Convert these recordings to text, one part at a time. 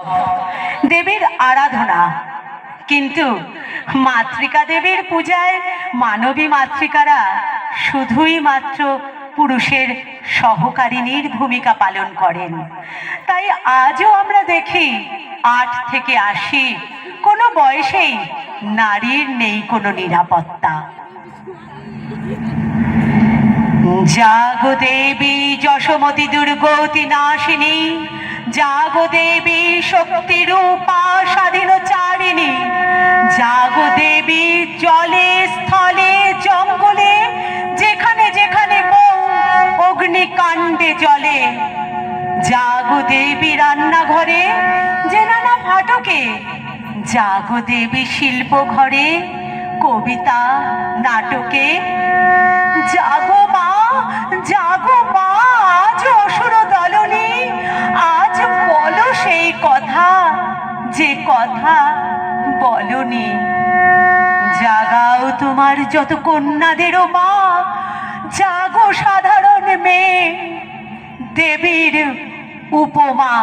উৎসব, দেবীর আরাধনা। কিন্তু মাতৃকা দেবীর পূজায় মানবী মাতৃকারা শুধুই মাত্র পুরুষের সহকারিনীর ভূমিকা পালন করেন। তাই আজও আমরা দেখি 8 থেকে 80 কোনো বয়সেই নারীর নেই কোনো নিরাপত্তা। জাগো দেবী যশোমতী দুর্গতি নাশিনী, জাগো দেবী শক্তি রূপা স্বাধীনচারিণী, জাগো দেবী জলে স্থলে জঙ্গলে, যেখানে যেখানে বউ অগ্নিকাণ্ডে জ্বলে, জাগো দেবী রান্নাঘরে যে নানা ফাটকে, জাগো দেবী শিল্প ঘরে কবিতা নাটকে, জাগো মা, জাগো মা, আজ অসুর দলনী, আজ বলো সেই কথা যে কথা বলনি। জাগাও তোমার যত কন্যাদেরও মা, জাগো সাধারণ মেয়ে দেবীর উপমা।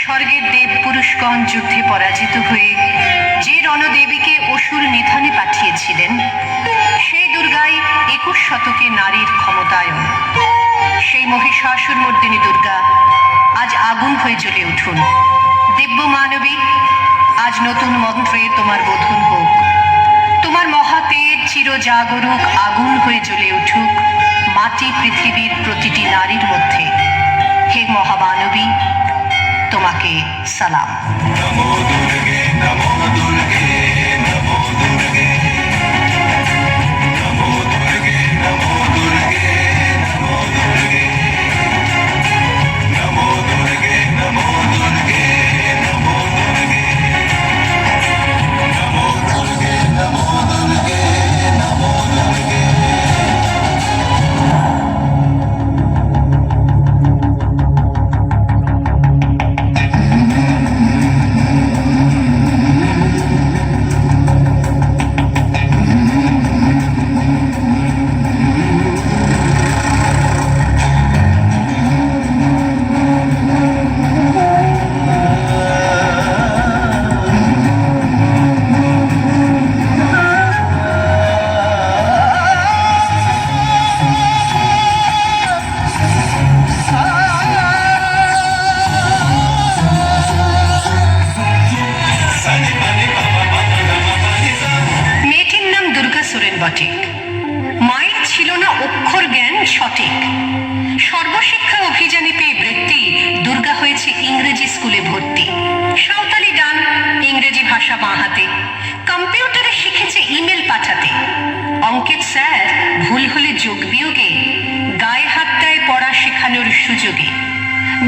স্বর্গের দেব পুরুষগণ যুদ্ধে পরাজিত হয়ে যে রণদেবীকে অসুর নিধনে পাঠিয়েছিলেন, সেই দুর্গাই 21 শতকে নারীর ক্ষমতায়ন। সেই মহিষাসুর মর্দিনী দুর্গা আজ আগুন হয়ে জ্বলে উঠুন। দিব্য মানবী, আজ নতুন মন্ত্রে তোমার বোধন হোক। তোমার মহাতেজ চিরজাগরুক আগুন হয়ে জ্বলে উঠুক মাটি পৃথিবীর প্রতিটি নারীর মধ্যে। হে মহামানবী, তোমাকে সালাম। নমো দুর্গে, নমো দুর্গে, নমো দুর্গে, নমো দুর্গে, নমো দুর্গে, নমো দুর্গে, নমো দুর্গে, নমো দুর্গে, নমো দুর্গে, নমো দুর্গে, নমো দুর্গে, নমো দুর্গে। মায়ের ছিল না অক্ষর জ্ঞান সঠিক। সর্বশিক্ষা অভিযানে পেয়ে বৃত্তি দুর্গা হয়েছে ইংরেজি স্কুলে ভর্তি। সাঁওতালি গান, ইংরেজি ভাষা বাঁ হাতে, কম্পিউটারে শিখেছে ইমেল পাঠাতে। অঙ্কের স্যার ভুল হলে যোগ বিয়োগে গায়ে হাত দেয় পড়া শেখানোর সুযোগে।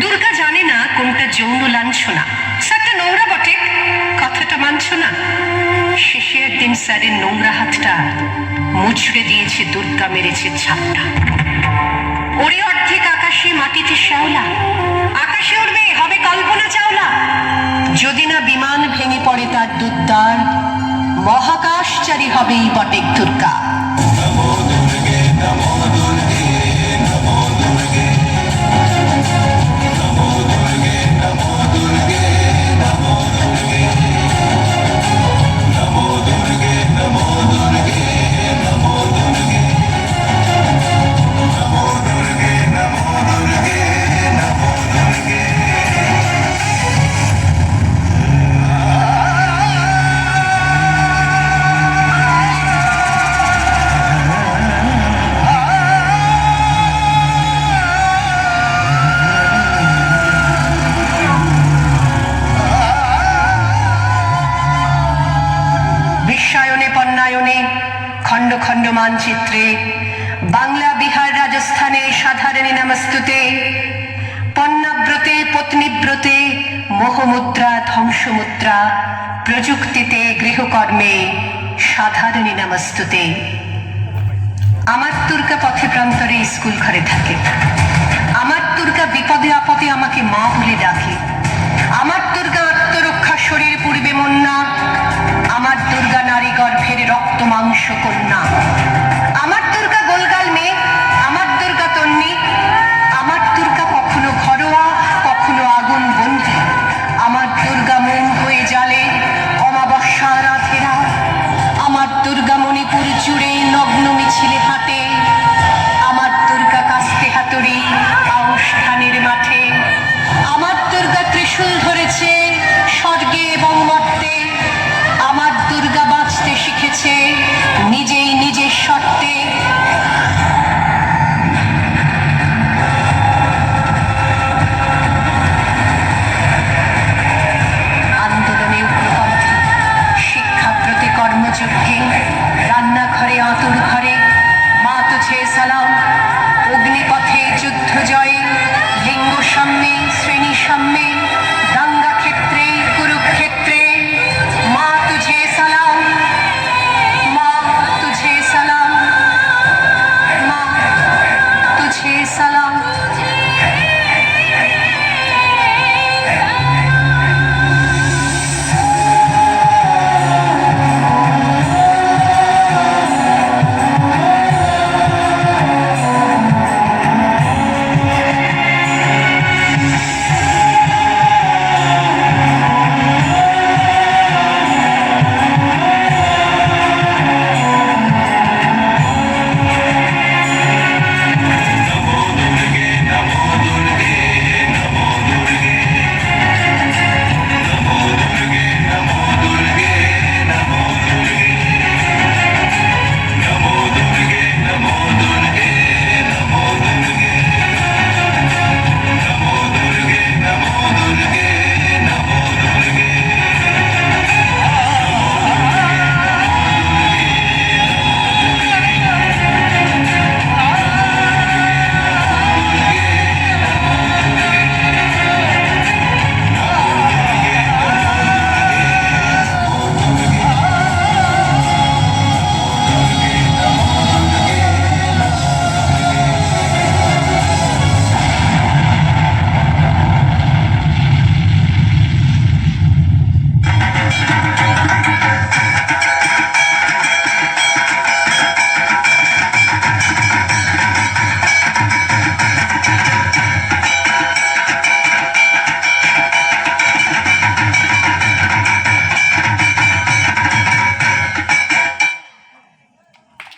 দুর্গা জানে না কোনটা যৌন লাঞ্ছনা। স্যারটা নোংরা বটে, কথাটা মানছ না। শেষে একদিন স্যারের নোংরা হাতটা মুচড়ে দিয়েছে দুর্গা, মেরেছে ঝাপটা। ওরে অর্ধেক আকাশে মাটিতে শ্যাওলা, আকাশে উড়বে হবে কল্পনা চাওলা। যদি না বিমান ভেঙে পড়ে তার দুদ্দার, মহাকাশচারী হবেই বটে দুর্গা। নমো দুর্গে, নমো দুর্গে, নমো দুর্গে, নমো দুর্গে, নমো মানচিত্রে, বাংলা বিহার রাজস্থানে সাধারণী নমস্তুতে, পণ্যাব্রতে পত্নীব্রতে মোহমুদ্রা ধ্বংসমুদ্রা, প্রযুক্তিতে গৃহকর্মে সাধারণী নমস্তুতে। আমার তুর্কা পথে প্রান্তরে স্কুল ঘরে থাকে। আমার তুর্কা বিপদে আপদে আমাকে মা বলে ডাকে।